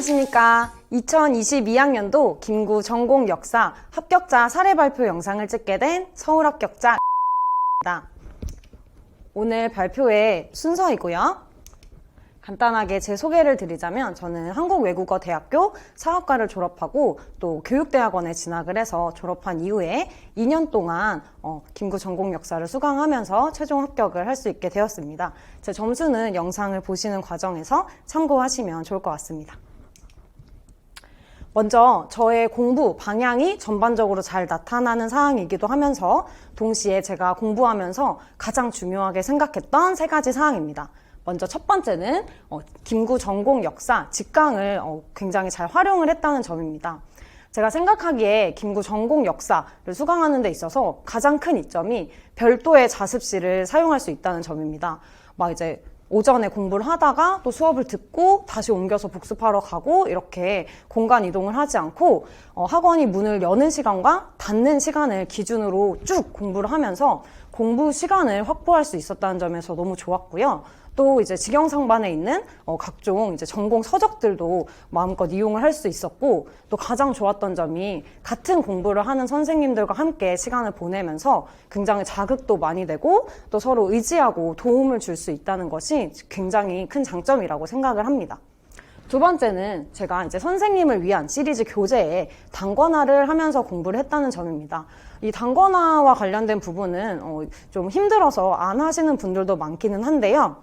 안녕하십니까. 2022학년도 김구 전공 역사 합격자 사례 발표 영상을 찍게 된 서울 합격자입니다. 오늘 발표의 순서이고요. 간단하게 제 소개를 드리자면 저는 한국외국어대학교 사학과를 졸업하고 또 교육대학원에 진학을 해서 졸업한 이후에 2년 동안 김구 전공 역사를 수강하면서 최종 합격을 할 수 있게 되었습니다. 제 점수는 영상을 보시는 과정에서 참고하시면 좋을 것 같습니다. 먼저 저의 공부 방향이 전반적으로 잘 나타나는 사항이기도 하면서 동시에 제가 공부하면서 가장 중요하게 생각했던 세 가지 사항입니다. 먼저 첫 번째는 김구 전공 역사 직강을 굉장히 잘 활용을 했다는 점입니다. 제가 생각하기에 김구 전공 역사를 수강하는 데 있어서 가장 큰 이점이 별도의 자습실을 사용할 수 있다는 점입니다. 막 이제 오전에 공부를 하다가 또 수업을 듣고 다시 옮겨서 복습하러 가고 이렇게 공간 이동을 하지 않고 학원이 문을 여는 시간과 닫는 시간을 기준으로 쭉 공부를 하면서 공부 시간을 확보할 수 있었다는 점에서 너무 좋았고요. 또 이제 직영상반에 있는 각종 이제 전공 서적들도 마음껏 이용을 할 수 있었고, 또 가장 좋았던 점이 같은 공부를 하는 선생님들과 함께 시간을 보내면서 굉장히 자극도 많이 되고 또 서로 의지하고 도움을 줄 수 있다는 것이 굉장히 큰 장점이라고 생각을 합니다. 두 번째는 제가 이제 선생님을 위한 시리즈 교재에 단권화를 하면서 공부를 했다는 점입니다. 이 단권화와 관련된 부분은 좀 힘들어서 안 하시는 분들도 많기는 한데요.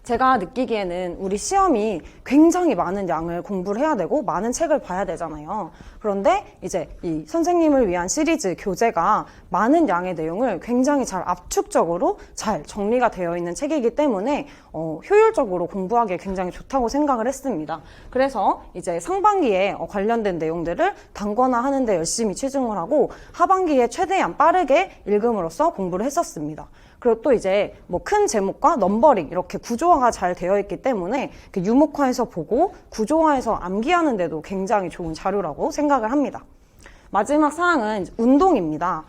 제가 느끼기에는 우리 시험이 굉장히 많은 양을 공부를 해야 되고 많은 책을 봐야 되잖아요. 그런데 이제 이 선생님을 위한 시리즈 교재가 많은 양의 내용을 굉장히 잘 압축적으로 잘 정리가 되어 있는 책이기 때문에 효율적으로 공부하기에 굉장히 좋다고 생각을 했습니다. 그래서 이제 상반기에 관련된 내용들을 단권화하는 데 열심히 치중을 하고 하반기에 최대한 빠르게 읽음으로써 공부를 했었습니다. 그리고 또 이제 뭐 큰 제목과 넘버링 이렇게 구조화가 잘 되어 있기 때문에 유목화해서 보고 구조화해서 암기하는 데도 굉장히 좋은 자료라고 생각을 합니다. 마지막 사항은 운동입니다.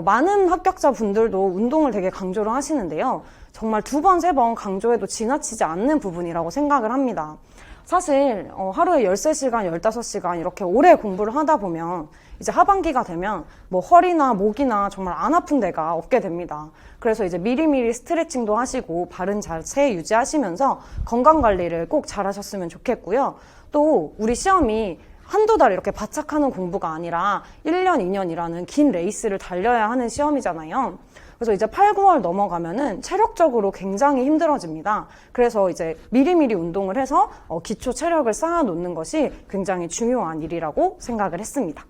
많은 합격자분들도 운동을 되게 강조를 하시는데요. 정말 2번, 3번 강조해도 지나치지 않는 부분이라고 생각을 합니다. 사실 하루에 13시간, 15시간 이렇게 오래 공부를 하다 보면 이제 하반기가 되면 뭐 허리나 목이나 정말 안 아픈 데가 없게 됩니다. 그래서 이제 미리미리 스트레칭도 하시고 바른 자세 유지하시면서 건강관리를 꼭 잘 하셨으면 좋겠고요. 또 우리 시험이 한두 달 이렇게 바짝하는 공부가 아니라 1년, 2년이라는 긴 레이스를 달려야 하는 시험이잖아요. 그래서 이제 8, 9월 넘어가면은 체력적으로 굉장히 힘들어집니다. 그래서 이제 미리미리 운동을 해서 기초 체력을 쌓아 놓는 것이 굉장히 중요한 일이라고 생각을 했습니다.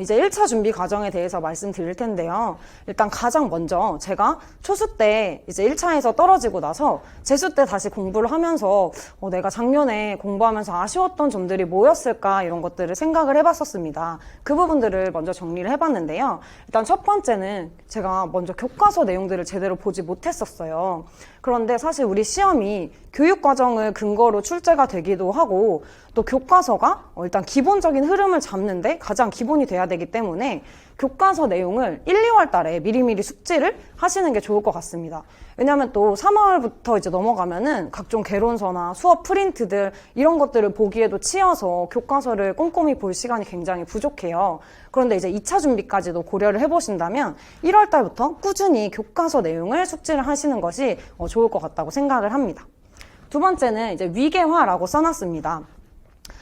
이제 1차 준비 과정에 대해서 말씀드릴 텐데요. 일단 가장 먼저 제가 초수 때 이제 1차에서 떨어지고 나서 재수 때 다시 공부를 하면서 내가 작년에 공부하면서 아쉬웠던 점들이 뭐였을까 이런 것들을 생각을 해봤었습니다. 그 부분들을 먼저 정리를 해봤는데요. 일단 첫 번째는 제가 먼저 교과서 내용들을 제대로 보지 못했었어요. 그런데 사실 우리 시험이 교육과정을 근거로 출제가 되기도 하고 또 교과서가 일단 기본적인 흐름을 잡는데 가장 기본이 돼야 되기 때문에 교과서 내용을 1, 2월 달에 미리미리 숙지를 하시는 게 좋을 것 같습니다. 왜냐하면 또 3월부터 이제 넘어가면은 각종 개론서나 수업 프린트들 이런 것들을 보기에도 치여서 교과서를 꼼꼼히 볼 시간이 굉장히 부족해요. 그런데 이제 2차 준비까지도 고려를 해보신다면 1월 달부터 꾸준히 교과서 내용을 숙지를 하시는 것이 좋을 것 같다고 생각을 합니다. 두 번째는 이제 위계화라고 써놨습니다.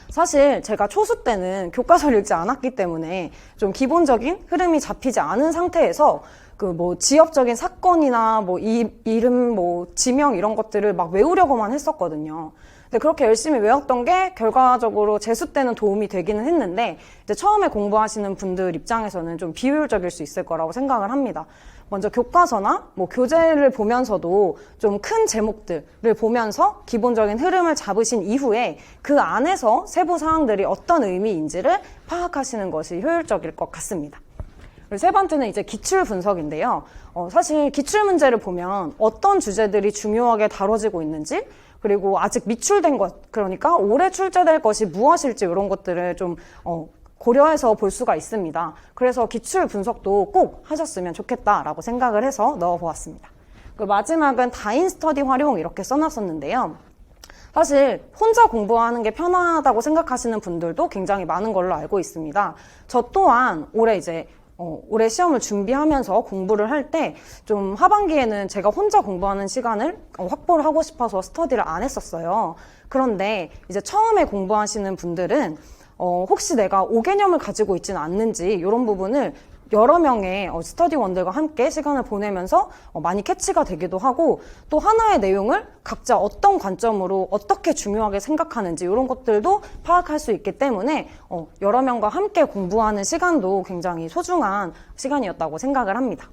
사실 제가 초수 때는 교과서를 읽지 않았기 때문에 좀 기본적인 흐름이 잡히지 않은 상태에서 그 뭐 지역적인 사건이나 뭐 이름 뭐 지명 이런 것들을 막 외우려고만 했었거든요. 근데 그렇게 열심히 외웠던 게 결과적으로 재수 때는 도움이 되기는 했는데 이제 처음에 공부하시는 분들 입장에서는 좀 비효율적일 수 있을 거라고 생각을 합니다. 먼저 교과서나 뭐 교재를 보면서도 좀 큰 제목들을 보면서 기본적인 흐름을 잡으신 이후에 그 안에서 세부 사항들이 어떤 의미인지를 파악하시는 것이 효율적일 것 같습니다. 그리고 세 번째는 이제 기출 분석인데요. 사실 기출 문제를 보면 어떤 주제들이 중요하게 다뤄지고 있는지 그리고 아직 미출된 것, 그러니까 올해 출제될 것이 무엇일지 이런 것들을 좀 고려해서 볼 수가 있습니다. 그래서 기출 분석도 꼭 하셨으면 좋겠다라고 생각을 해서 넣어보았습니다. 그 마지막은 다인 스터디 활용 이렇게 써놨었는데요. 사실 혼자 공부하는 게 편하다고 생각하시는 분들도 굉장히 많은 걸로 알고 있습니다. 저 또한 올해 시험을 준비하면서 공부를 할 때 좀 하반기에는 제가 혼자 공부하는 시간을 확보를 하고 싶어서 스터디를 안 했었어요. 그런데 이제 처음에 공부하시는 분들은 혹시 내가 5개념을 가지고 있지는 않는지 이런 부분을 여러 명의 스터디원들과 함께 시간을 보내면서 많이 캐치가 되기도 하고, 또 하나의 내용을 각자 어떤 관점으로 어떻게 중요하게 생각하는지 이런 것들도 파악할 수 있기 때문에 여러 명과 함께 공부하는 시간도 굉장히 소중한 시간이었다고 생각을 합니다.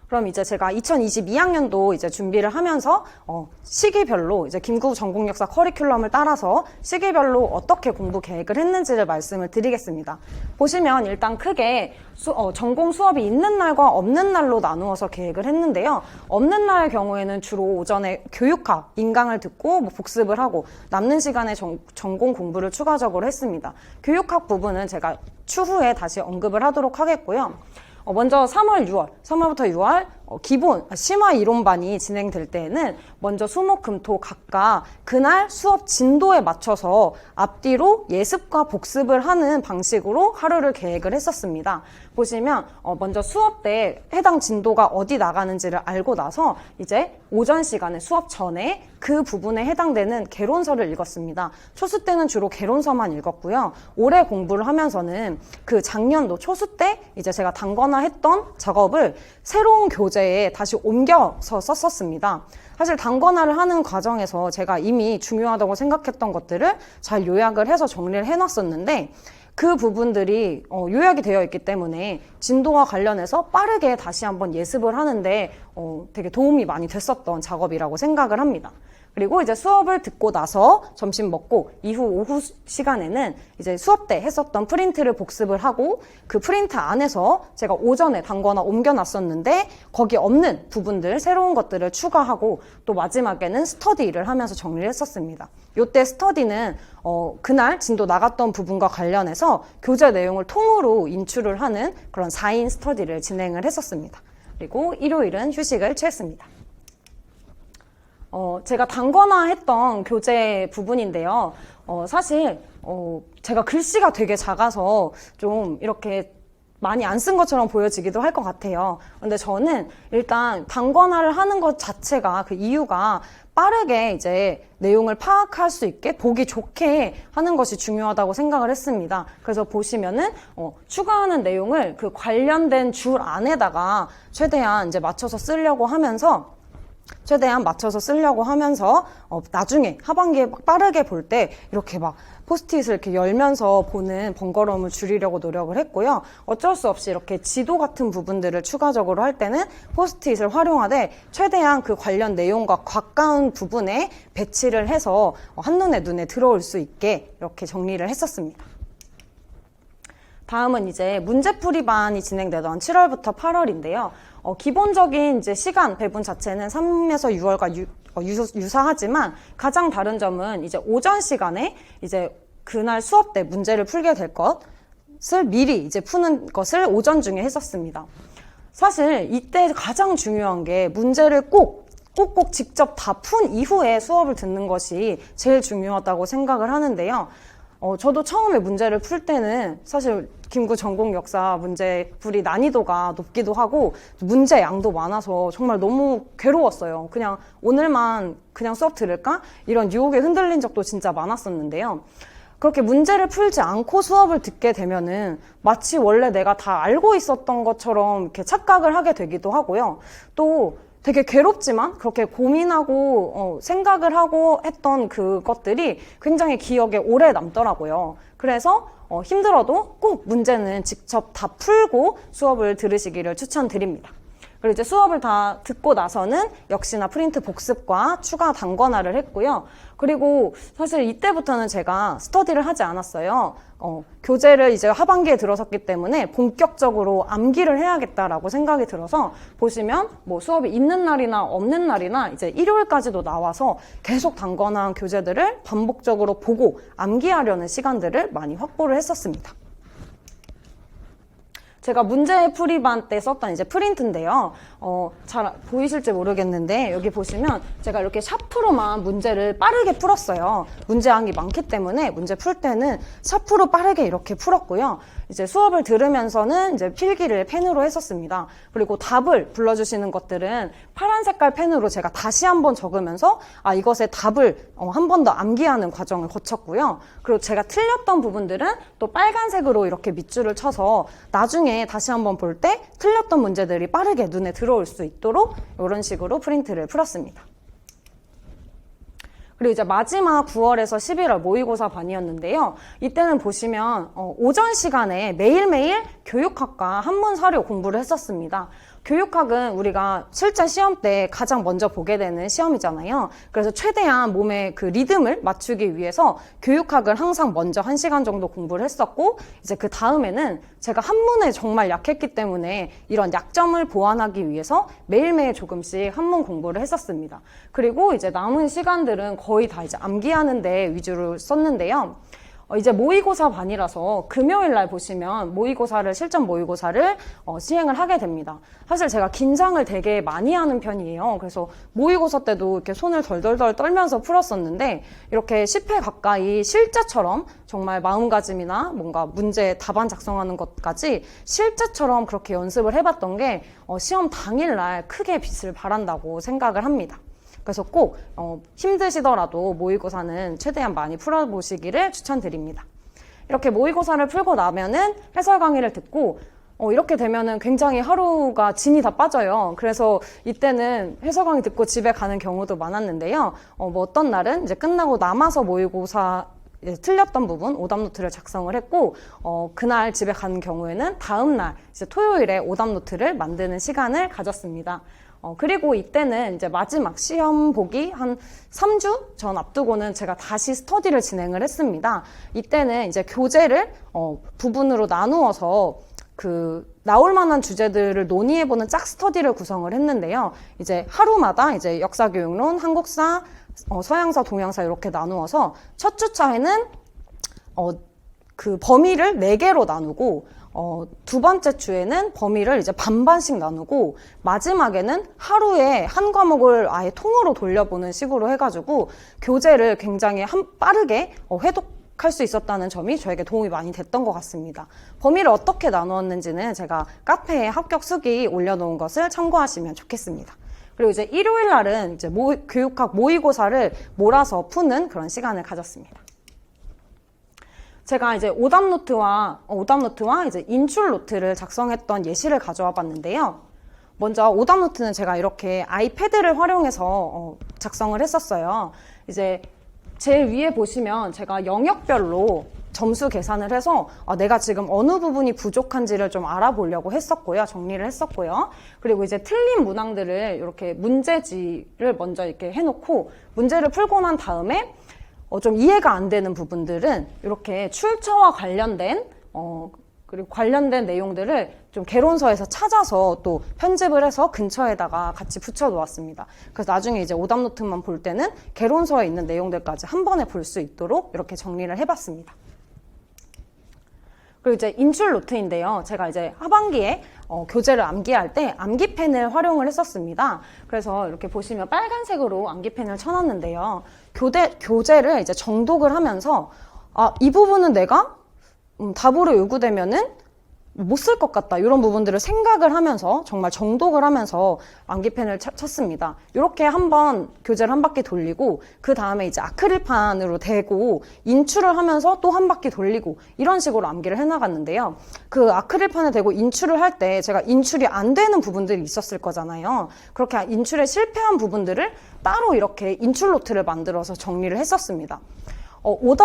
그럼 이제 제가 2022학년도 이제 준비를 하면서 시기별로 이제 김구 전공역사 커리큘럼을 따라서 시기별로 어떻게 공부 계획을 했는지를 말씀을 드리겠습니다. 보시면 일단 크게 전공 수업이 있는 날과 없는 날로 나누어서 계획을 했는데요. 없는 날의 경우에는 주로 오전에 교육학, 인강을 듣고 복습을 하고 남는 시간에 전공 공부를 추가적으로 했습니다. 교육학 부분은 제가 추후에 다시 언급을 하도록 하겠고요. 먼저 3월부터 6월 기본 심화 이론반이 진행될 때에는 먼저 수목 금토 각각 그날 수업 진도에 맞춰서 앞뒤로 예습과 복습을 하는 방식으로 하루를 계획을 했었습니다. 보시면 먼저 수업 때 해당 진도가 어디 나가는지를 알고 나서 이제 오전 시간에 수업 전에 그 부분에 해당되는 개론서를 읽었습니다. 초수 때는 주로 개론서만 읽었고요. 올해 공부를 하면서는 그 작년도 초수 때 이제 제가 단거나 했던 작업을 새로운 교재에 다시 옮겨서 썼었습니다. 사실 단거나를 하는 과정에서 제가 이미 중요하다고 생각했던 것들을 잘 요약을 해서 정리를 해놨었는데, 그 부분들이 요약이 되어 있기 때문에 진도와 관련해서 빠르게 다시 한번 예습을 하는데 되게 도움이 많이 됐었던 작업이라고 생각을 합니다. 그리고 이제 수업을 듣고 나서 점심 먹고 이후 오후 시간에는 이제 수업 때 했었던 프린트를 복습을 하고, 그 프린트 안에서 제가 오전에 단거나 옮겨놨었는데 거기 없는 부분들, 새로운 것들을 추가하고, 또 마지막에는 스터디를 하면서 정리를 했었습니다. 이때 스터디는 그날 진도 나갔던 부분과 관련해서 교재 내용을 통으로 인출을 하는 그런 4인 스터디를 진행을 했었습니다. 그리고 일요일은 휴식을 취했습니다. 제가 단거나 했던 교재 부분인데요. 사실 제가 글씨가 되게 작아서 좀 이렇게 많이 안 쓴 것처럼 보여지기도 할 것 같아요. 근데 저는 일단 단거나를 하는 것 자체가, 그 이유가 빠르게 이제 내용을 파악할 수 있게 보기 좋게 하는 것이 중요하다고 생각을 했습니다. 그래서 보시면은 추가하는 내용을 그 관련된 줄 안에다가 최대한 맞춰서 쓰려고 하면서 나중에 하반기에 빠르게 볼 때 이렇게 막 포스트잇을 이렇게 열면서 보는 번거로움을 줄이려고 노력을 했고요. 어쩔 수 없이 이렇게 지도 같은 부분들을 추가적으로 할 때는 포스트잇을 활용하되 최대한 그 관련 내용과 가까운 부분에 배치를 해서 한눈에 눈에 들어올 수 있게 이렇게 정리를 했었습니다. 다음은 이제 문제풀이반이 진행되던 7월부터 8월인데요. 기본적인 이제 시간 배분 자체는 3에서 6월과 유사하지만 가장 다른 점은 이제 오전 시간에 이제 그날 수업 때 문제를 풀게 될 것을 미리 이제 푸는 것을 오전 중에 했었습니다. 사실 이때 가장 중요한 게 문제를 꼭꼭 직접 다 푼 이후에 수업을 듣는 것이 제일 중요하다고 생각을 하는데요. 저도 처음에 문제를 풀 때는 사실 김구 전공 역사 문제풀이 난이도가 높기도 하고 문제 양도 많아서 정말 너무 괴로웠어요. 그냥 오늘만 그냥 수업 들을까? 이런 유혹에 흔들린 적도 진짜 많았었는데요. 그렇게 문제를 풀지 않고 수업을 듣게 되면은 마치 원래 내가 다 알고 있었던 것처럼 이렇게 착각을 하게 되기도 하고요. 또 되게 괴롭지만 그렇게 고민하고 생각을 하고 했던 그것들이 굉장히 기억에 오래 남더라고요. 그래서 힘들어도 꼭 문제는 직접 다 풀고 수업을 들으시기를 추천드립니다. 그리고 이제 수업을 다 듣고 나서는 역시나 프린트 복습과 추가 단거나를 했고요. 그리고 사실 이때부터는 제가 스터디를 하지 않았어요. 교재를 이제 하반기에 들어섰기 때문에 본격적으로 암기를 해야겠다라고 생각이 들어서 보시면 뭐 수업이 있는 날이나 없는 날이나 이제 일요일까지도 나와서 계속 단거나 교재들을 반복적으로 보고 암기하려는 시간들을 많이 확보를 했었습니다. 제가 문제 풀이반 때 썼던 이제 프린트인데요. 잘 보이실지 모르겠는데 여기 보시면 제가 이렇게 샤프로만 문제를 빠르게 풀었어요. 문제항이 많기 때문에 문제 풀 때는 샤프로 빠르게 이렇게 풀었고요. 이제 수업을 들으면서는 이제 필기를 펜으로 했었습니다. 그리고 답을 불러주시는 것들은 파란 색깔 펜으로 제가 다시 한번 적으면서 이것의 답을 한 번 더 암기하는 과정을 거쳤고요. 그리고 제가 틀렸던 부분들은 또 빨간색으로 이렇게 밑줄을 쳐서 나중에 다시 한번 볼 때 틀렸던 문제들이 빠르게 눈에 들어올 수 있도록 이런 식으로 프린트를 풀었습니다. 그리고 이제 마지막 9월에서 11월 모의고사 반이었는데요. 이때는 보시면 오전 시간에 매일매일 교육학과 한문 사료 공부를 했었습니다. 교육학은 우리가 실제 시험 때 가장 먼저 보게 되는 시험이잖아요. 그래서 최대한 몸의 그 리듬을 맞추기 위해서 교육학을 항상 먼저 1시간 정도 공부를 했었고, 이제 그 다음에는 제가 한문에 정말 약했기 때문에 이런 약점을 보완하기 위해서 매일매일 조금씩 한문 공부를 했었습니다. 그리고 이제 남은 시간들은 거의 다 이제 암기하는 데 위주로 썼는데요. 이제 모의고사 반이라서 금요일 날 보시면 실전 모의고사를 시행을 하게 됩니다. 사실 제가 긴장을 되게 많이 하는 편이에요. 그래서 모의고사 때도 이렇게 손을 덜덜덜 떨면서 풀었었는데 이렇게 10회 가까이 실제처럼 정말 마음가짐이나 뭔가 문제 답안 작성하는 것까지 실제처럼 그렇게 연습을 해봤던 게 시험 당일날 크게 빛을 발한다고 생각을 합니다. 그래서 꼭 힘드시더라도 모의고사는 최대한 많이 풀어보시기를 추천드립니다. 이렇게 모의고사를 풀고 나면은 해설 강의를 듣고 이렇게 되면은 굉장히 하루가 진이 다 빠져요. 그래서 이때는 해설 강의 듣고 집에 가는 경우도 많았는데요. 어떤 날은 이제 끝나고 남아서 모의고사 틀렸던 부분 오답노트를 작성을 했고 그날 집에 가는 경우에는 다음날 이제 토요일에 오답노트를 만드는 시간을 가졌습니다. 그리고 이때는 이제 마지막 시험 보기 한 3주 전 앞두고는 제가 다시 스터디를 진행을 했습니다. 이때는 이제 교재를 부분으로 나누어서 나올 만한 주제들을 논의해보는 짝 스터디를 구성을 했는데요. 이제 하루마다 이제 역사교육론, 한국사, 서양사, 동양사 이렇게 나누어서 첫 주차에는 그 범위를 4개로 나누고 두 번째 주에는 범위를 이제 반반씩 나누고 마지막에는 하루에 한 과목을 아예 통으로 돌려보는 식으로 해가지고 교재를 굉장히 빠르게 회독할 수 있었다는 점이 저에게 도움이 많이 됐던 것 같습니다. 범위를 어떻게 나누었는지는 제가 카페에 합격 수기 올려놓은 것을 참고하시면 좋겠습니다. 그리고 이제 일요일 날은 이제 교육학 모의고사를 몰아서 푸는 그런 시간을 가졌습니다. 제가 이제 오답노트와 이제 인출 노트를 작성했던 예시를 가져와 봤는데요. 먼저 오답노트는 제가 이렇게 아이패드를 활용해서 작성을 했었어요. 이제 제일 위에 보시면 제가 영역별로 점수 계산을 해서 내가 지금 어느 부분이 부족한지를 좀 알아보려고 했었고요. 정리를 했었고요. 그리고 이제 틀린 문항들을 이렇게 문제지를 먼저 이렇게 해놓고 문제를 풀고 난 다음에 좀 이해가 안 되는 부분들은 이렇게 출처와 관련된 그리고 관련된 내용들을 좀 개론서에서 찾아서 또 편집을 해서 근처에다가 같이 붙여 놓았습니다. 그래서 나중에 이제 오답노트만 볼 때는 개론서에 있는 내용들까지 한 번에 볼 수 있도록 이렇게 정리를 해봤습니다. 그리고 이제 인출 노트인데요. 제가 이제 하반기에 교재를 암기할 때 암기펜을 활용을 했었습니다. 그래서 이렇게 보시면 빨간색으로 암기펜을 쳐놨는데요. 교재를 이제 정독을 하면서 이 부분은 내가 답으로 요구되면은 못 쓸 것 같다. 이런 부분들을 생각을 하면서 정말 정독을 하면서 암기펜을 쳤습니다. 이렇게 한번 교재를 한 바퀴 돌리고 그 다음에 이제 아크릴판으로 대고 인출을 하면서 또 한 바퀴 돌리고 이런 식으로 암기를 해나갔는데요. 그 아크릴판에 대고 인출을 할 때 제가 인출이 안 되는 부분들이 있었을 거잖아요. 그렇게 인출에 실패한 부분들을 따로 이렇게 인출 노트를 만들어서 정리를 했었습니다.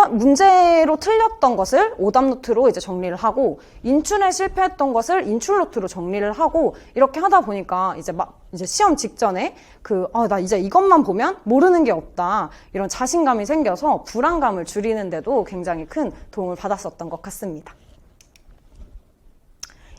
문제로 틀렸던 것을 오답노트로 이제 정리를 하고, 인출에 실패했던 것을 인출노트로 정리를 하고, 이렇게 하다 보니까 이제 시험 직전에 나 이제 이것만 보면 모르는 게 없다. 이런 자신감이 생겨서 불안감을 줄이는데도 굉장히 큰 도움을 받았었던 것 같습니다.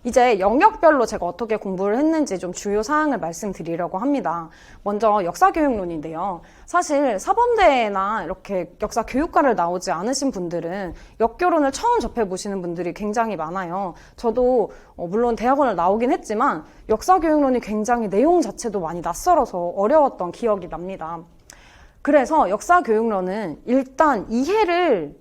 이제 영역별로 제가 어떻게 공부를 했는지 좀 주요 사항을 말씀드리려고 합니다. 먼저 역사교육론인데요. 사실 사범대나 이렇게 역사 교육과를 나오지 않으신 분들은 역교론을 처음 접해보시는 분들이 굉장히 많아요. 저도 물론 대학원을 나오긴 했지만 역사교육론이 굉장히 내용 자체도 많이 낯설어서 어려웠던 기억이 납니다. 그래서 역사교육론은 일단 이해를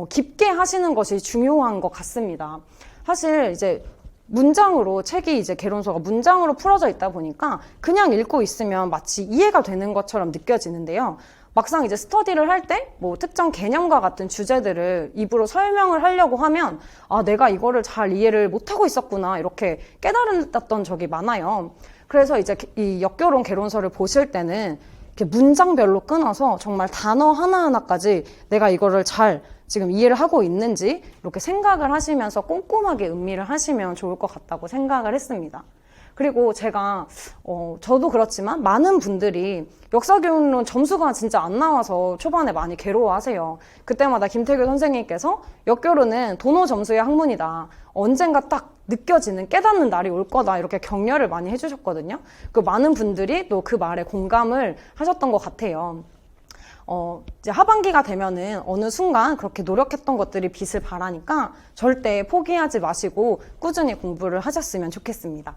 깊게 하시는 것이 중요한 것 같습니다. 사실 이제 문장으로, 책이 이제 개론서가 문장으로 풀어져 있다 보니까 그냥 읽고 있으면 마치 이해가 되는 것처럼 느껴지는데요. 막상 이제 스터디를 할 때 뭐 특정 개념과 같은 주제들을 입으로 설명을 하려고 하면 아, 내가 이거를 잘 이해를 못하고 있었구나, 이렇게 깨달았던 적이 많아요. 그래서 이제 이 역교론 개론서를 보실 때는 이렇게 문장별로 끊어서 정말 단어 하나하나까지 내가 이거를 잘 지금 이해를 하고 있는지 이렇게 생각을 하시면서 꼼꼼하게 음미를 하시면 좋을 것 같다고 생각을 했습니다. 그리고 제가 저도 그렇지만 많은 분들이 역사교육론 점수가 진짜 안 나와서 초반에 많이 괴로워하세요. 그때마다 김태규 선생님께서 역교론은 도노 점수의 학문이다, 언젠가 딱 느껴지는, 깨닫는 날이 올 거다, 이렇게 격려를 많이 해주셨거든요. 그 많은 분들이 또 그 말에 공감을 하셨던 것 같아요. 이제 하반기가 되면은 어느 순간 그렇게 노력했던 것들이 빛을 발하니까 절대 포기하지 마시고 꾸준히 공부를 하셨으면 좋겠습니다.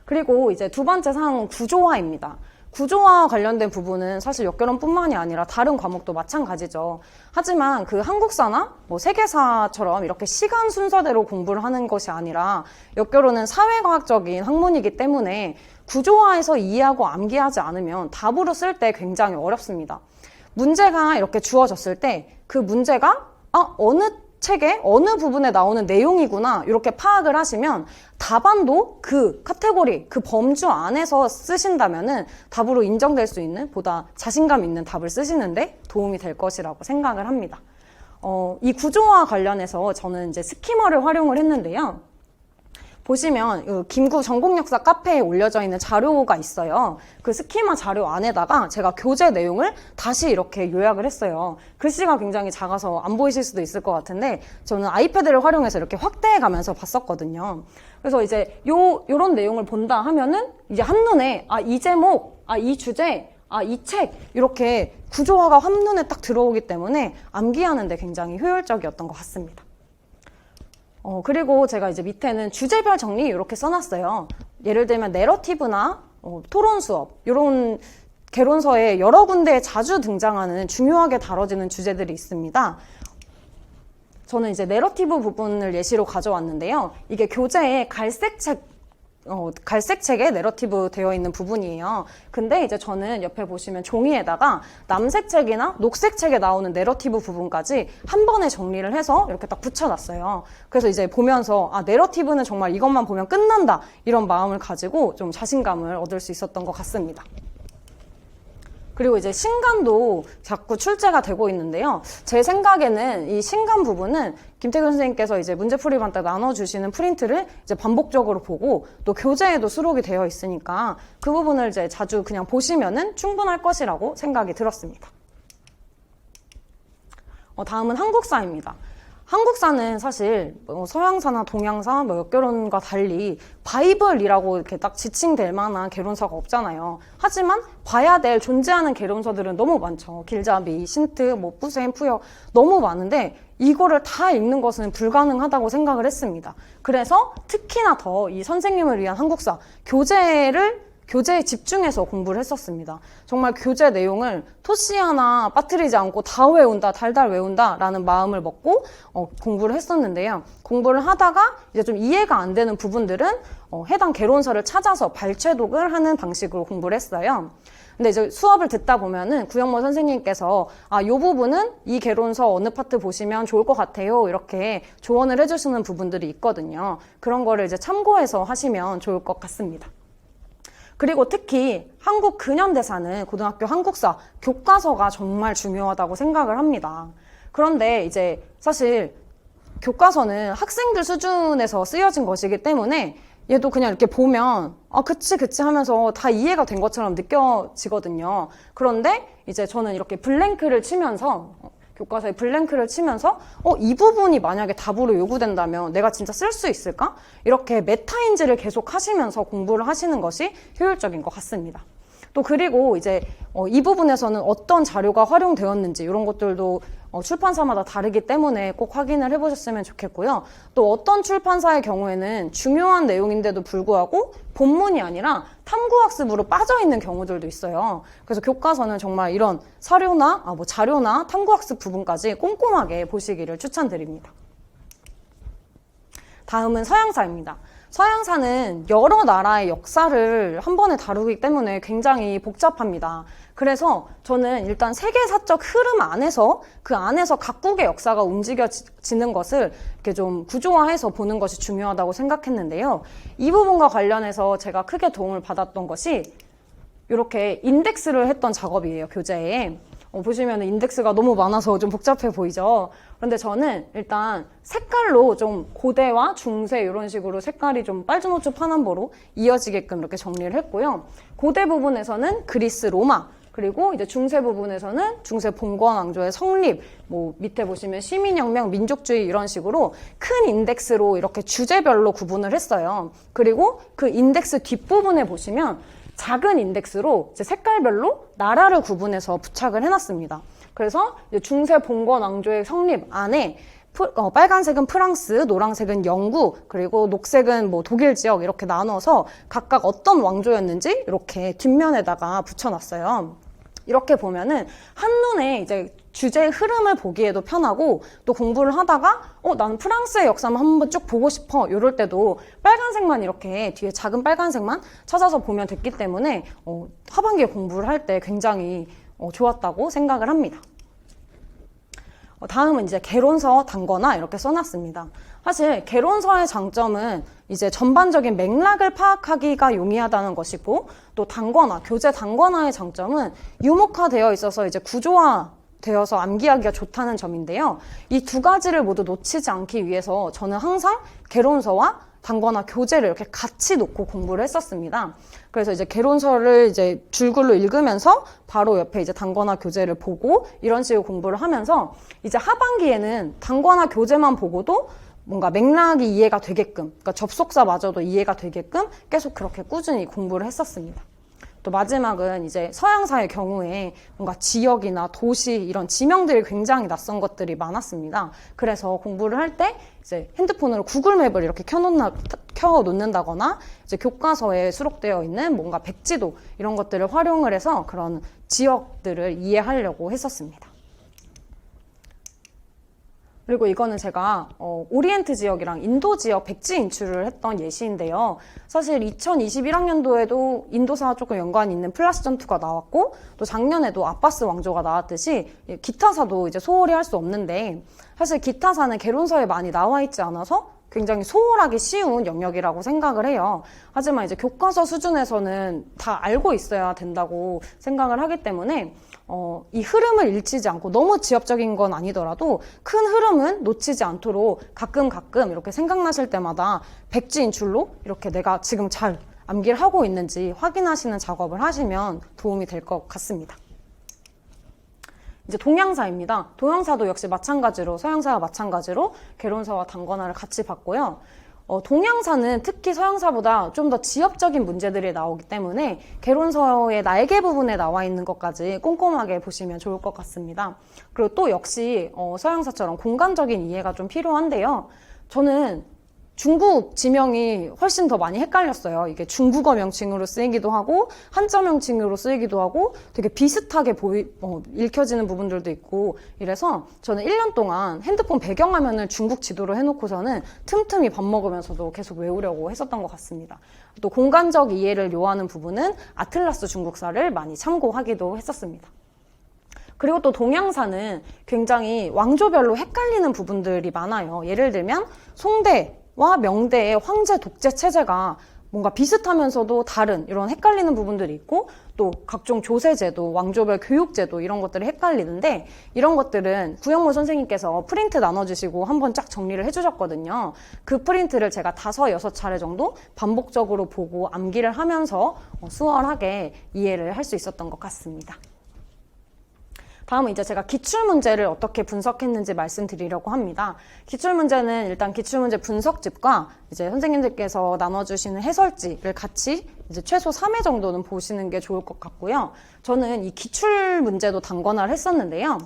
그리고 이제 두 번째 사항은 구조화입니다. 구조화와 관련된 부분은 사실 역교론뿐만이 아니라 다른 과목도 마찬가지죠. 하지만 그 한국사나 뭐 세계사처럼 이렇게 시간 순서대로 공부를 하는 것이 아니라 역교론은 사회과학적인 학문이기 때문에 구조화해서 이해하고 암기하지 않으면 답으로 쓸 때 굉장히 어렵습니다. 문제가 이렇게 주어졌을 때 그 문제가 어느 책의 어느 부분에 나오는 내용이구나, 이렇게 파악을 하시면 답안도 그 카테고리, 그 범주 안에서 쓰신다면은 답으로 인정될 수 있는 보다 자신감 있는 답을 쓰시는데 도움이 될 것이라고 생각을 합니다. 이 구조와 관련해서 저는 이제 스키머를 활용을 했는데요. 보시면 김구 전공역사 카페에 올려져 있는 자료가 있어요. 그 스키마 자료 안에다가 제가 교재 내용을 다시 이렇게 요약을 했어요. 글씨가 굉장히 작아서 안 보이실 수도 있을 것 같은데 저는 아이패드를 활용해서 이렇게 확대해 가면서 봤었거든요. 그래서 이제 요런 내용을 본다 하면은 이제 한눈에 이 제목, 이 주제, 이 책, 이렇게 구조화가 한눈에 딱 들어오기 때문에 암기하는 데 굉장히 효율적이었던 것 같습니다. 그리고 제가 이제 밑에는 주제별 정리 이렇게 써놨어요. 예를 들면 내러티브나 토론 수업, 이런 개론서에 여러 군데에 자주 등장하는 중요하게 다뤄지는 주제들이 있습니다. 저는 이제 내러티브 부분을 예시로 가져왔는데요. 이게 교재에 갈색 책에 내러티브 되어 있는 부분이에요. 근데 이제 저는 옆에 보시면 종이에다가 남색 책이나 녹색 책에 나오는 내러티브 부분까지 한 번에 정리를 해서 이렇게 딱 붙여놨어요. 그래서 이제 보면서 내러티브는 정말 이것만 보면 끝난다, 이런 마음을 가지고 좀 자신감을 얻을 수 있었던 것 같습니다. 그리고 이제 신간도 자꾸 출제가 되고 있는데요. 제 생각에는 이 신간 부분은 김태균 선생님께서 이제 문제풀이반 때 나눠주시는 프린트를 이제 반복적으로 보고 또 교재에도 수록이 되어 있으니까 그 부분을 이제 자주 그냥 보시면은 충분할 것이라고 생각이 들었습니다. 다음은 한국사입니다. 한국사는 사실 서양사나 동양사, 역교론과 달리 바이블이라고 이렇게 딱 지칭될 만한 개론서가 없잖아요. 하지만 봐야 될 존재하는 개론서들은 너무 많죠. 길잡이, 신트, 뿌셈, 푸역, 너무 많은데 이거를 다 읽는 것은 불가능하다고 생각을 했습니다. 그래서 특히나 더 이 선생님을 위한 한국사 교재에 집중해서 공부를 했었습니다. 정말 교재 내용을 토시 하나 빠뜨리지 않고 다 외운다, 달달 외운다 라는 마음을 먹고 공부를 했었는데요. 공부를 하다가 이제 좀 이해가 안 되는 부분들은 해당 개론서를 찾아서 발췌독을 하는 방식으로 공부를 했어요. 근데 이제 수업을 듣다 보면은 구영모 선생님께서 이 부분은 이 개론서 어느 파트 보시면 좋을 것 같아요, 이렇게 조언을 해주시는 부분들이 있거든요. 그런 거를 이제 참고해서 하시면 좋을 것 같습니다. 그리고 특히 한국 근현대사는 고등학교 한국사 교과서가 정말 중요하다고 생각을 합니다. 그런데 이제 사실 교과서는 학생들 수준에서 쓰여진 것이기 때문에 얘도 그냥 이렇게 보면 그치 하면서 다 이해가 된 것처럼 느껴지거든요. 그런데 이제 저는 이렇게 블랭크를 치면서 교과서에 블랭크를 치면서 이 부분이 만약에 답으로 요구된다면 내가 진짜 쓸 수 있을까? 이렇게 메타인지를 계속 하시면서 공부를 하시는 것이 효율적인 것 같습니다. 또 그리고 이제 이 부분에서는 어떤 자료가 활용되었는지 이런 것들도 출판사마다 다르기 때문에 꼭 확인을 해보셨으면 좋겠고요. 또 어떤 출판사의 경우에는 중요한 내용인데도 불구하고 본문이 아니라 탐구학습으로 빠져있는 경우들도 있어요. 그래서 교과서는 정말 이런 사료나 자료나 탐구학습 부분까지 꼼꼼하게 보시기를 추천드립니다. 다음은 서양사입니다. 서양사는 여러 나라의 역사를 한 번에 다루기 때문에 굉장히 복잡합니다. 그래서 저는 일단 세계사적 흐름 안에서 그 안에서 각국의 역사가 움직여지는 것을 이렇게 좀 구조화해서 보는 것이 중요하다고 생각했는데요. 이 부분과 관련해서 제가 크게 도움을 받았던 것이 이렇게 인덱스를 했던 작업이에요, 교재에. 보시면 인덱스가 너무 많아서 좀 복잡해 보이죠. 그런데 저는 일단 색깔로 좀 고대와 중세 이런 식으로 색깔이 좀 빨주노초 파남보로 이어지게끔 이렇게 정리를 했고요. 고대 부분에서는 그리스, 로마, 그리고 이제 중세 부분에서는 중세 봉건 왕조의 성립, 밑에 보시면 시민혁명, 민족주의 이런 식으로 큰 인덱스로 이렇게 주제별로 구분을 했어요. 그리고 그 인덱스 뒷부분에 보시면 작은 인덱스로 이제 색깔별로 나라를 구분해서 부착을 해놨습니다. 그래서 이제 중세 봉건 왕조의 성립 안에 빨간색은 프랑스, 노란색은 영국, 그리고 녹색은 독일 지역 이렇게 나눠서 각각 어떤 왕조였는지 이렇게 뒷면에다가 붙여놨어요. 이렇게 보면은 한눈에 이제 주제의 흐름을 보기에도 편하고 또 공부를 하다가 나는 프랑스의 역사만 한번 쭉 보고 싶어 이럴 때도 빨간색만 이렇게 뒤에 작은 빨간색만 찾아서 보면 됐기 때문에 하반기에 공부를 할 때 굉장히 좋았다고 생각을 합니다. 다음은 이제 개론서, 단거나 이렇게 써놨습니다. 사실 개론서의 장점은 이제 전반적인 맥락을 파악하기가 용이하다는 것이고 또 단거나, 교재 단거나의 장점은 유목화되어 있어서 이제 구조화되어서 암기하기가 좋다는 점인데요. 이 두 가지를 모두 놓치지 않기 위해서 저는 항상 개론서와 단거나 교재를 이렇게 같이 놓고 공부를 했었습니다. 그래서 이제 개론서를 이제 줄글로 읽으면서 바로 옆에 이제 단거나 교재를 보고 이런 식으로 공부를 하면서 이제 하반기에는 단거나 교재만 보고도 뭔가 맥락이 이해가 되게끔, 그러니까 접속사마저도 이해가 되게끔 계속 그렇게 꾸준히 공부를 했었습니다. 또 마지막은 이제 서양사의 경우에 뭔가 지역이나 도시 이런 지명들이 굉장히 낯선 것들이 많았습니다. 그래서 공부를 할 때 이제 핸드폰으로 구글맵을 이렇게 켜놓는다거나 이제 교과서에 수록되어 있는 뭔가 백지도 이런 것들을 활용을 해서 그런 지역들을 이해하려고 했었습니다. 그리고 이거는 제가 오리엔트 지역이랑 인도 지역 백지 인출을 했던 예시인데요. 사실 2021학년도에도 인도사와 조금 연관이 있는 플라스전2가 나왔고 또 작년에도 아바스 왕조가 나왔듯이 기타사도 이제 소홀히 할 수 없는데 사실 기타사는 개론서에 많이 나와 있지 않아서 굉장히 소홀하기 쉬운 영역이라고 생각을 해요. 하지만 이제 교과서 수준에서는 다 알고 있어야 된다고 생각을 하기 때문에 이 흐름을 잃치지 않고 너무 지엽적인 건 아니더라도 큰 흐름은 놓치지 않도록 가끔 이렇게 생각나실 때마다 백지 인출로 이렇게 내가 지금 잘 암기를 하고 있는지 확인하시는 작업을 하시면 도움이 될 것 같습니다. 이제 동양사입니다. 동양사도 역시 마찬가지로 서양사와 마찬가지로 개론서와 단거나를 같이 봤고요. 동양사는 특히 서양사보다 좀 더 지엽적인 문제들이 나오기 때문에 개론서의 날개 부분에 나와 있는 것까지 꼼꼼하게 보시면 좋을 것 같습니다. 그리고 또 역시 서양사처럼 공간적인 이해가 좀 필요한데요. 저는 중국 지명이 훨씬 더 많이 헷갈렸어요. 이게 중국어 명칭으로 쓰이기도 하고 한자 명칭으로 쓰이기도 하고 되게 비슷하게 읽혀지는 부분들도 있고 이래서 저는 1년 동안 핸드폰 배경화면을 중국 지도로 해놓고서는 틈틈이 밥 먹으면서도 계속 외우려고 했었던 것 같습니다. 또 공간적 이해를 요하는 부분은 아틀라스 중국사를 많이 참고하기도 했었습니다. 그리고 또 동양사는 굉장히 왕조별로 헷갈리는 부분들이 많아요. 예를 들면 송대와 명대의 황제 독재 체제가 뭔가 비슷하면서도 다른 이런 헷갈리는 부분들이 있고 또 각종 조세제도, 왕조별 교육제도 이런 것들이 헷갈리는데 이런 것들은 구영모 선생님께서 프린트 나눠주시고 한번 쫙 정리를 해주셨거든요. 그 프린트를 제가 5-6차례 정도 반복적으로 보고 암기를 하면서 수월하게 이해를 할 수 있었던 것 같습니다. 다음은 이제 제가 기출문제를 어떻게 분석했는지 말씀드리려고 합니다. 기출문제는 일단 기출문제 분석집과 이제 선생님들께서 나눠주시는 해설지를 같이 이제 최소 3회 정도는 보시는 게 좋을 것 같고요. 저는 이 기출문제도 단권화를 했었는데요.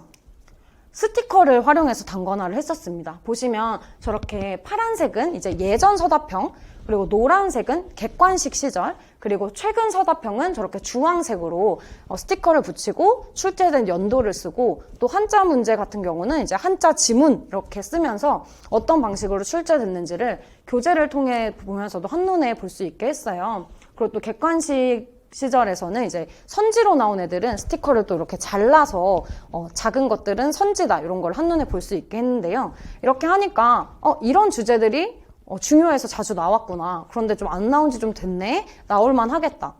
스티커를 활용해서 단권화를 했었습니다. 보시면 저렇게 파란색은 이제 예전 서답형, 그리고 노란색은 객관식 시절, 그리고 최근 서답형은 저렇게 주황색으로 스티커를 붙이고 출제된 연도를 쓰고, 또 한자 문제 같은 경우는 이제 한자 지문 이렇게 쓰면서 어떤 방식으로 출제됐는지를 교재를 통해 보면서도 한눈에 볼 수 있게 했어요. 그리고 또 객관식 시절에서는 이제 선지로 나온 애들은 스티커를 또 이렇게 잘라서 작은 것들은 선지다 이런 걸 한눈에 볼 수 있게 했는데요. 이렇게 하니까 이런 주제들이 중요해서 자주 나왔구나. 그런데 좀 안 나온 지 좀 됐네. 나올만 하겠다.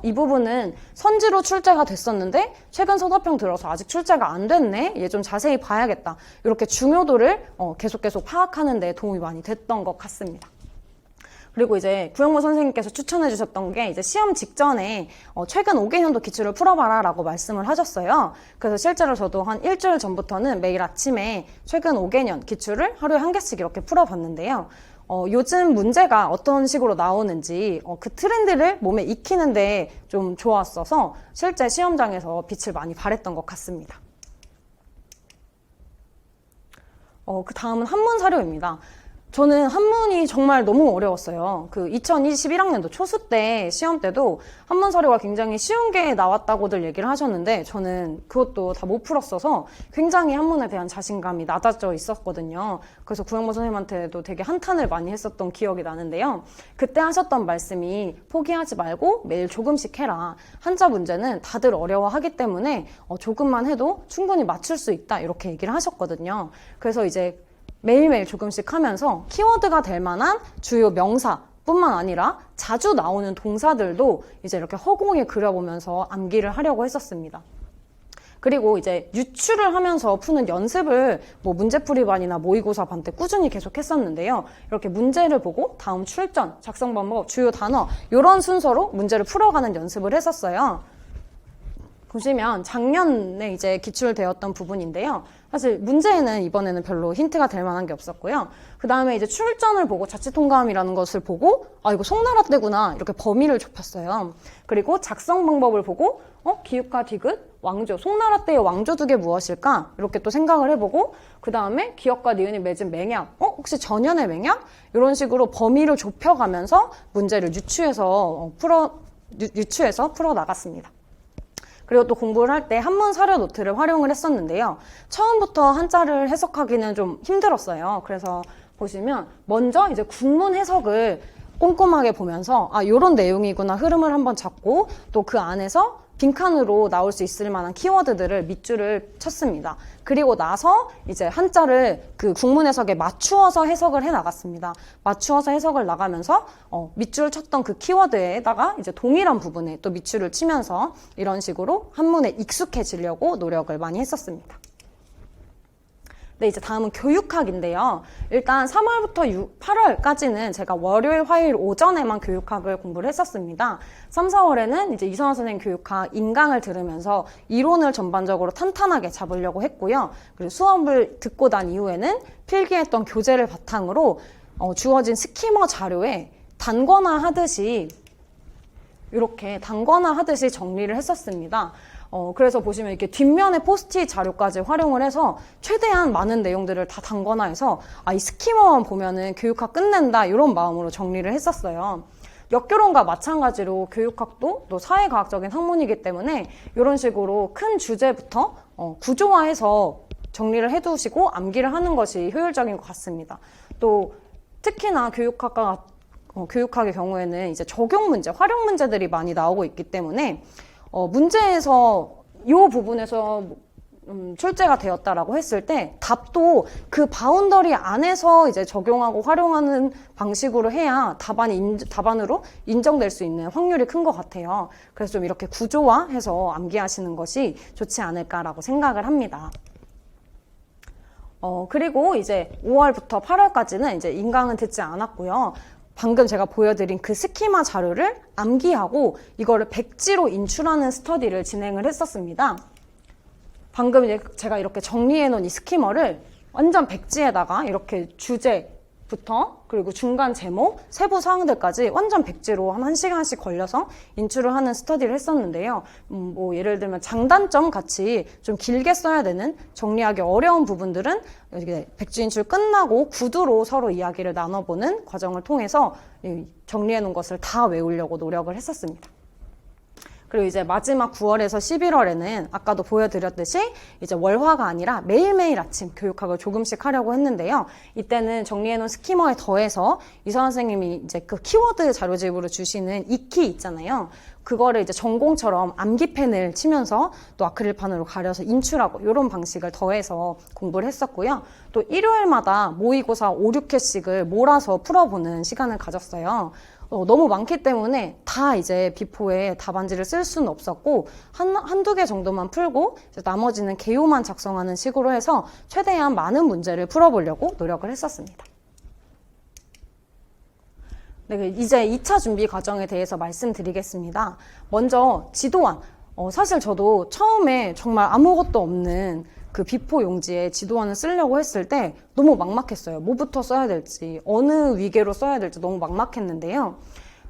이 부분은 선지로 출제가 됐었는데 최근 서답형 들어서 아직 출제가 안 됐네. 얘 좀 자세히 봐야겠다. 이렇게 중요도를 계속 파악하는 데 도움이 많이 됐던 것 같습니다. 그리고 이제 구영모 선생님께서 추천해 주셨던 게 이제 시험 직전에 최근 5개년도 기출을 풀어봐라 라고 말씀을 하셨어요. 그래서 실제로 저도 한 일주일 전부터는 매일 아침에 최근 5개년 기출을 하루에 한 개씩 이렇게 풀어봤는데요. 요즘 문제가 어떤 식으로 나오는지 그 트렌드를 몸에 익히는데 좀 좋았어서 실제 시험장에서 빛을 많이 발했던 것 같습니다. 그 다음은 한문 사료입니다. 저는 한문이 정말 너무 어려웠어요. 그 2021학년도 초수 때 시험 때도 한문 사료가 굉장히 쉬운 게 나왔다고들 얘기를 하셨는데 저는 그것도 다 못 풀었어서 굉장히 한문에 대한 자신감이 낮아져 있었거든요. 그래서 구영모 선생님한테도 되게 한탄을 많이 했었던 기억이 나는데요. 그때 하셨던 말씀이 포기하지 말고 매일 조금씩 해라. 한자 문제는 다들 어려워하기 때문에 조금만 해도 충분히 맞출 수 있다 이렇게 얘기를 하셨거든요. 그래서 이제 매일매일 조금씩 하면서 키워드가 될 만한 주요 명사뿐만 아니라 자주 나오는 동사들도 이제 이렇게 허공에 그려보면서 암기를 하려고 했었습니다. 그리고 이제 유추를 하면서 푸는 연습을 문제풀이반이나 모의고사 반 때 꾸준히 계속 했었는데요. 이렇게 문제를 보고 다음 출전, 작성 방법, 주요 단어 이런 순서로 문제를 풀어가는 연습을 했었어요. 보시면 작년에 이제 기출되었던 부분인데요. 사실 문제에는 이번에는 별로 힌트가 될 만한 게 없었고요. 그 다음에 이제 출전을 보고 자칫통감이라는 것을 보고 이거 송나라 때구나 이렇게 범위를 좁혔어요. 그리고 작성 방법을 보고 기읍과 디귿, 왕조, 송나라 때의 왕조 두 개 무엇일까? 이렇게 또 생각을 해보고 그 다음에 기역과 니은이 맺은 맹약, 혹시 전연의 맹약? 이런 식으로 범위를 좁혀가면서 문제를 유추해서 풀어 나갔습니다. 그리고 또 공부를 할 때 한문 사료 노트를 활용을 했었는데요. 처음부터 한자를 해석하기는 좀 힘들었어요. 그래서 보시면 먼저 이제 국문 해석을 꼼꼼하게 보면서 이런 내용이구나 흐름을 한번 잡고 또 그 안에서 빈칸으로 나올 수 있을 만한 키워드들을 밑줄을 쳤습니다. 그리고 나서 이제 한자를 그 국문 해석에 맞추어서 해석을 해 나갔습니다. 맞추어서 해석을 나가면서 밑줄 쳤던 그 키워드에다가 이제 동일한 부분에 또 밑줄을 치면서 이런 식으로 한문에 익숙해지려고 노력을 많이 했었습니다. 네, 이제 다음은 교육학인데요. 일단 3월부터 8월까지는 제가 월요일, 화요일 오전에만 교육학을 공부를 했었습니다. 3, 4월에는 이제 이선화 선생님 교육학 인강을 들으면서 이론을 전반적으로 탄탄하게 잡으려고 했고요. 그리고 수업을 듣고 난 이후에는 필기했던 교재를 바탕으로 주어진 스키머 자료에 단권화 하듯이 이렇게 단권화 하듯이 정리를 했었습니다. 그래서 보시면 이렇게 뒷면에 포스트잇 자료까지 활용을 해서 최대한 많은 내용들을 다 단권화해서 이 스키머만 보면은 교육학 끝낸다 이런 마음으로 정리를 했었어요. 역교론과 마찬가지로 교육학도 또 사회과학적인 학문이기 때문에 이런 식으로 큰 주제부터 구조화해서 정리를 해두시고 암기를 하는 것이 효율적인 것 같습니다. 또 특히나 교육학의 경우에는 이제 적용 문제, 활용 문제들이 많이 나오고 있기 때문에 문제에서 이 부분에서 출제가 되었다라고 했을 때 답도 그 바운더리 안에서 이제 적용하고 활용하는 방식으로 해야 답안으로 인정될 수 있는 확률이 큰 것 같아요. 그래서 좀 이렇게 구조화해서 암기하시는 것이 좋지 않을까라고 생각을 합니다. 그리고 이제 5월부터 8월까지는 이제 인강은 듣지 않았고요. 방금 제가 보여드린 그 스키마 자료를 암기하고 이거를 백지로 인출하는 스터디를 진행을 했었습니다. 방금 이제 제가 이렇게 정리해 놓은 이 스키머를 완전 백지에다가 이렇게 주제부터 그리고 중간 제목, 세부 사항들까지 완전 백지로 한 1시간씩 걸려서 인출을 하는 스터디를 했었는데요. 뭐 예를 들면 장단점 같이 좀 길게 써야 되는 정리하기 어려운 부분들은 이렇게 백지 인출 끝나고 구두로 서로 이야기를 나눠보는 과정을 통해서 정리해 놓은 것을 다 외우려고 노력을 했었습니다. 그리고 이제 마지막 9월에서 11월에는 아까도 보여드렸듯이 이제 월화가 아니라 매일매일 아침 교육학을 조금씩 하려고 했는데요. 이때는 정리해놓은 스키머에 더해서 이서환 선생님이 이제 그 키워드 자료집으로 주시는 익히 있잖아요. 그거를 이제 전공처럼 암기펜을 치면서 또 아크릴판으로 가려서 인출하고 이런 방식을 더해서 공부를 했었고요. 또 일요일마다 모의고사 5, 6회씩을 몰아서 풀어보는 시간을 가졌어요. 너무 많기 때문에 다 이제 비포에 답안지를 쓸 수는 없었고 한두 개 정도만 풀고 이제 나머지는 개요만 작성하는 식으로 해서 최대한 많은 문제를 풀어보려고 노력을 했었습니다. 네, 이제 2차 준비 과정에 대해서 말씀드리겠습니다. 먼저 지도안. 사실 저도 처음에 정말 아무것도 없는 그 비포 용지에 지도안을 쓰려고 했을 때 너무 막막했어요. 뭐부터 써야 될지, 어느 위계로 써야 될지 너무 막막했는데요.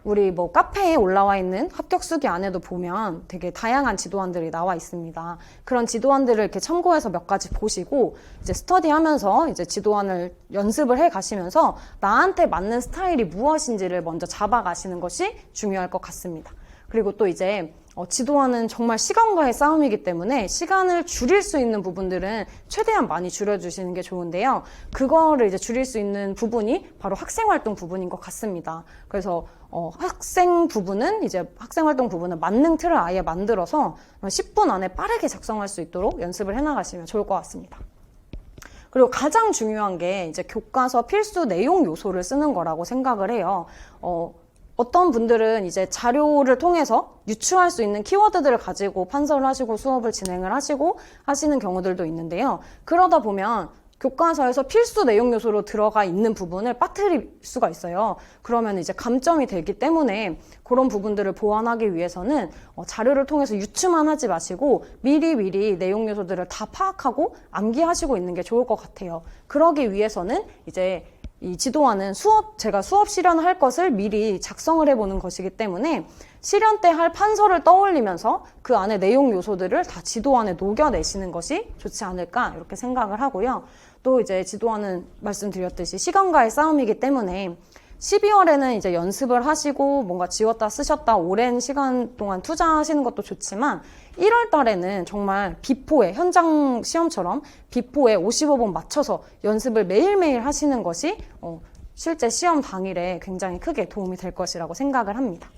우리 뭐 카페에 올라와 있는 합격 수기 안에도 보면 되게 다양한 지도안들이 나와 있습니다. 그런 지도안들을 이렇게 참고해서 몇 가지 보시고 이제 스터디 하면서 이제 지도안을 연습을 해 가시면서 나한테 맞는 스타일이 무엇인지를 먼저 잡아 가시는 것이 중요할 것 같습니다. 그리고 또 이제 지도안은 정말 시간과의 싸움이기 때문에 시간을 줄일 수 있는 부분들은 최대한 많이 줄여주시는 게 좋은데요. 그거를 이제 줄일 수 있는 부분이 바로 학생활동 부분인 것 같습니다. 그래서 학생 활동 부분은 만능 틀을 아예 만들어서 10분 안에 빠르게 작성할 수 있도록 연습을 해나가시면 좋을 것 같습니다. 그리고 가장 중요한 게 이제 교과서 필수 내용 요소를 쓰는 거라고 생각을 해요. 어떤 분들은 이제 자료를 통해서 유추할 수 있는 키워드들을 가지고 판서를 하시고 수업을 진행을 하시고 하시는 경우들도 있는데요. 그러다 보면 교과서에서 필수 내용 요소로 들어가 있는 부분을 빠뜨릴 수가 있어요. 그러면 이제 감점이 되기 때문에 그런 부분들을 보완하기 위해서는 자료를 통해서 유추만 하지 마시고 미리 내용 요소들을 다 파악하고 암기하시고 있는 게 좋을 것 같아요. 그러기 위해서는 이제 이 지도안은 제가 수업 실현할 것을 미리 작성을 해보는 것이기 때문에 실현 때 할 판서를 떠올리면서 그 안에 내용 요소들을 다 지도안에 녹여내시는 것이 좋지 않을까 이렇게 생각을 하고요. 또 이제 지도안은 말씀드렸듯이 시간과의 싸움이기 때문에 12월에는 이제 연습을 하시고 뭔가 지웠다 쓰셨다 오랜 시간 동안 투자하시는 것도 좋지만 1월 달에는 정말 비포에 현장 시험처럼 비포에 55번 맞춰서 연습을 매일매일 하시는 것이 실제 시험 당일에 굉장히 크게 도움이 될 것이라고 생각을 합니다.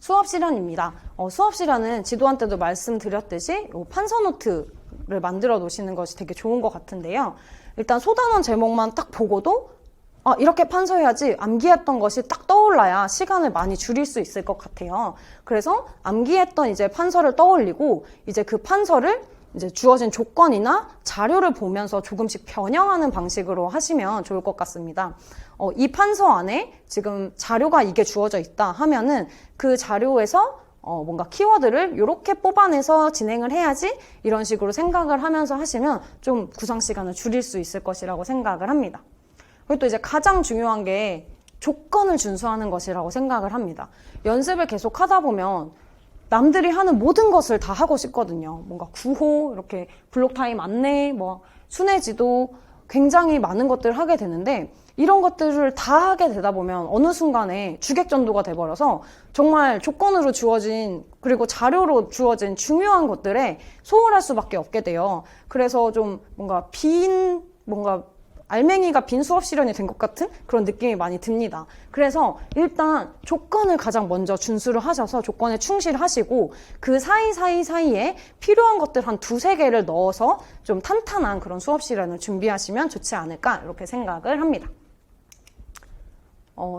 수업 실현입니다. 수업 실현은 지도안 때도 말씀드렸듯이 판서 노트를 만들어 놓으시는 것이 되게 좋은 것 같은데요. 일단 소단원 제목만 딱 보고도 이렇게 판서해야지 암기했던 것이 딱 떠올라야 시간을 많이 줄일 수 있을 것 같아요. 그래서 암기했던 이제 판서를 떠올리고 이제 그 판서를 이제 주어진 조건이나 자료를 보면서 조금씩 변형하는 방식으로 하시면 좋을 것 같습니다. 이 판서 안에 지금 자료가 이게 주어져 있다 하면은 그 자료에서 뭔가 키워드를 이렇게 뽑아내서 진행을 해야지 이런 식으로 생각을 하면서 하시면 좀 구상 시간을 줄일 수 있을 것이라고 생각을 합니다. 그리고 또 이제 가장 중요한 게 조건을 준수하는 것이라고 생각을 합니다. 연습을 계속 하다 보면 남들이 하는 모든 것을 다 하고 싶거든요. 뭔가 구호, 이렇게 블록타임 안내, 순회지도 굉장히 많은 것들을 하게 되는데 이런 것들을 다 하게 되다 보면 어느 순간에 주객전도가 돼버려서 정말 조건으로 주어진 그리고 자료로 주어진 중요한 것들에 소홀할 수밖에 없게 돼요. 그래서 좀 뭔가 알맹이가 빈 수업 실현이 된 것 같은 그런 느낌이 많이 듭니다. 그래서 일단 조건을 가장 먼저 준수를 하셔서 조건에 충실하시고 그 사이에 필요한 것들 한 2-3개를 넣어서 좀 탄탄한 그런 수업 실현을 준비하시면 좋지 않을까 이렇게 생각을 합니다.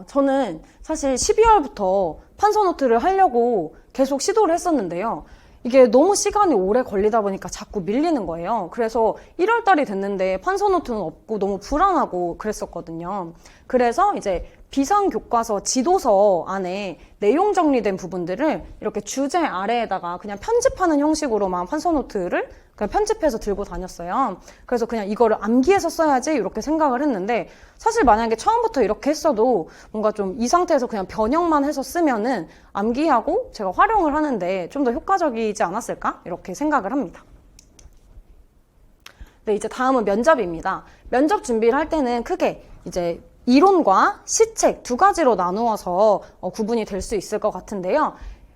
저는 사실 12월부터 판서 노트를 하려고 계속 시도를 했었는데요. 이게 너무 시간이 오래 걸리다 보니까 자꾸 밀리는 거예요. 그래서 1월 달이 됐는데 판서 노트는 없고 너무 불안하고 그랬었거든요. 그래서 이제 비상교과서 지도서 안에 내용 정리된 부분들을 이렇게 주제 아래에다가 그냥 편집하는 형식으로만 판서노트를 그냥 편집해서 들고 다녔어요. 그래서 그냥 이거를 암기해서 써야지 이렇게 생각을 했는데, 사실 만약에 처음부터 이렇게 했어도 뭔가 좀 이 상태에서 그냥 변형만 해서 쓰면은 암기하고 제가 활용을 하는데 좀 더 효과적이지 않았을까? 이렇게 생각을 합니다. 네, 이제 다음은 면접입니다. 면접 준비를 할 때는 크게 이제 이론과 시책 두 가지로 나누어서 구분이 될 수 있을 것 같은데요.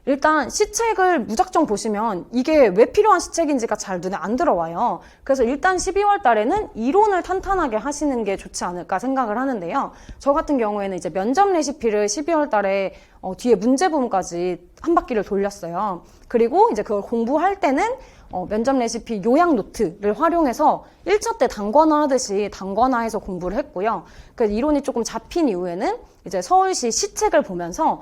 일단 시책을 무작정 보시면 이게 왜 필요한 시책인지가 잘 눈에 안 들어와요. 그래서 일단 12월 달에는 이론을 탄탄하게 하시는 게 좋지 않을까 생각을 하는데요. 저 같은 경우에는 이제 면접 레시피를 12월 달에 뒤에 문제 부분까지 한 바퀴를 돌렸어요. 그리고 이제 그걸 공부할 때는 면접 레시피 요약 노트를 활용해서 1차 때 단권화 하듯이 단권화해서 공부를 했고요. 그 이론이 조금 잡힌 이후에는 이제 서울시 시책을 보면서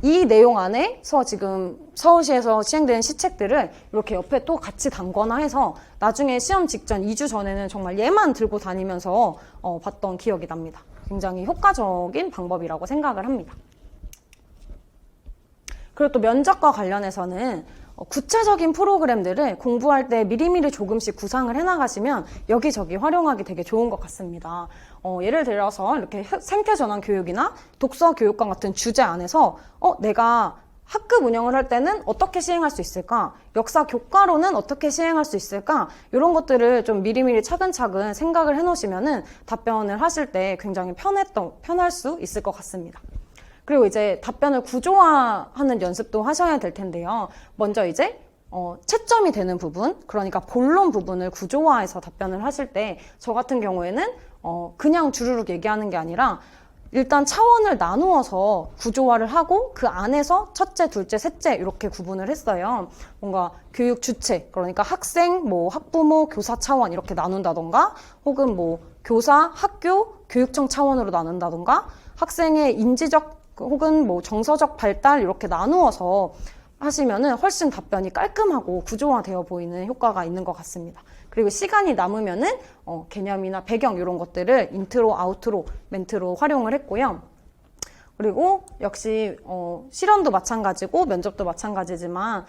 이 내용 안에서 지금 서울시에서 시행되는 시책들을 이렇게 옆에 또 같이 단권화해서 나중에 시험 직전 2주 전에는 정말 얘만 들고 다니면서 봤던 기억이 납니다. 굉장히 효과적인 방법이라고 생각을 합니다. 그리고 또 면접과 관련해서는 구체적인 프로그램들을 공부할 때 미리미리 조금씩 구상을 해나가시면 여기저기 활용하기 되게 좋은 것 같습니다. 예를 들어서 이렇게 생태전환 교육이나 독서 교육관 같은 주제 안에서 내가 학급 운영을 할 때는 어떻게 시행할 수 있을까? 역사 교과로는 어떻게 시행할 수 있을까? 이런 것들을 좀 미리미리 차근차근 생각을 해놓으시면은 답변을 하실 때 굉장히 편할 수 있을 것 같습니다. 그리고 이제 답변을 구조화하는 연습도 하셔야 될 텐데요. 먼저 이제 채점이 되는 부분, 그러니까 본론 부분을 구조화해서 답변을 하실 때 저 같은 경우에는 그냥 주르륵 얘기하는 게 아니라 일단 차원을 나누어서 구조화를 하고 그 안에서 첫째, 둘째, 셋째 이렇게 구분을 했어요. 뭔가 교육 주체, 그러니까 학생, 학부모, 교사 차원 이렇게 나눈다던가, 혹은 교사, 학교, 교육청 차원으로 나눈다던가, 학생의 인지적 혹은 정서적 발달 이렇게 나누어서 하시면은 훨씬 답변이 깔끔하고 구조화되어 보이는 효과가 있는 것 같습니다. 그리고 시간이 남으면은 개념이나 배경 이런 것들을 인트로, 아우트로, 멘트로 활용을 했고요. 그리고 역시 실험도 마찬가지고 면접도 마찬가지지만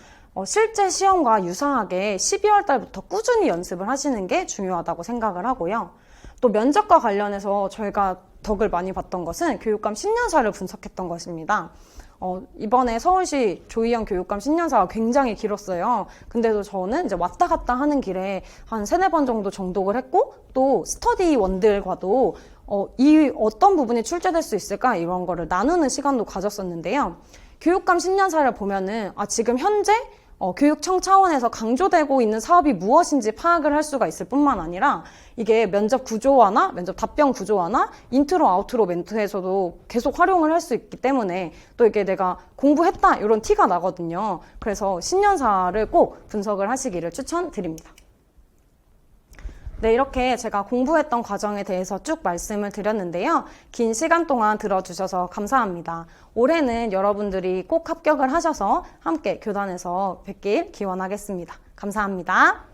실제 시험과 유사하게 12월 달부터 꾸준히 연습을 하시는 게 중요하다고 생각을 하고요. 또 면접과 관련해서 저희가 덕을 많이 봤던 것은 교육감 신년사를 분석했던 것입니다. 이번에 서울시 조희영 교육감 신년사가 굉장히 길었어요. 근데도 저는 이제 왔다 갔다 하는 길에 한 3-4번 정도 정독을 했고, 또 스터디원들과도 이 어떤 부분이 출제될 수 있을까 이런 거를 나누는 시간도 가졌었는데요. 교육감 신년사를 보면은 지금 현재 교육청 차원에서 강조되고 있는 사업이 무엇인지 파악을 할 수가 있을 뿐만 아니라 이게 면접 구조화나 면접 답변 구조화나 인트로 아우트로 멘트에서도 계속 활용을 할 수 있기 때문에 또 이게 내가 공부했다 이런 티가 나거든요. 그래서 신년사를 꼭 분석을 하시기를 추천드립니다. 네, 이렇게 제가 공부했던 과정에 대해서 쭉 말씀을 드렸는데요. 긴 시간 동안 들어주셔서 감사합니다. 올해는 여러분들이 꼭 합격을 하셔서 함께 교단에서 뵙길 기원하겠습니다. 감사합니다.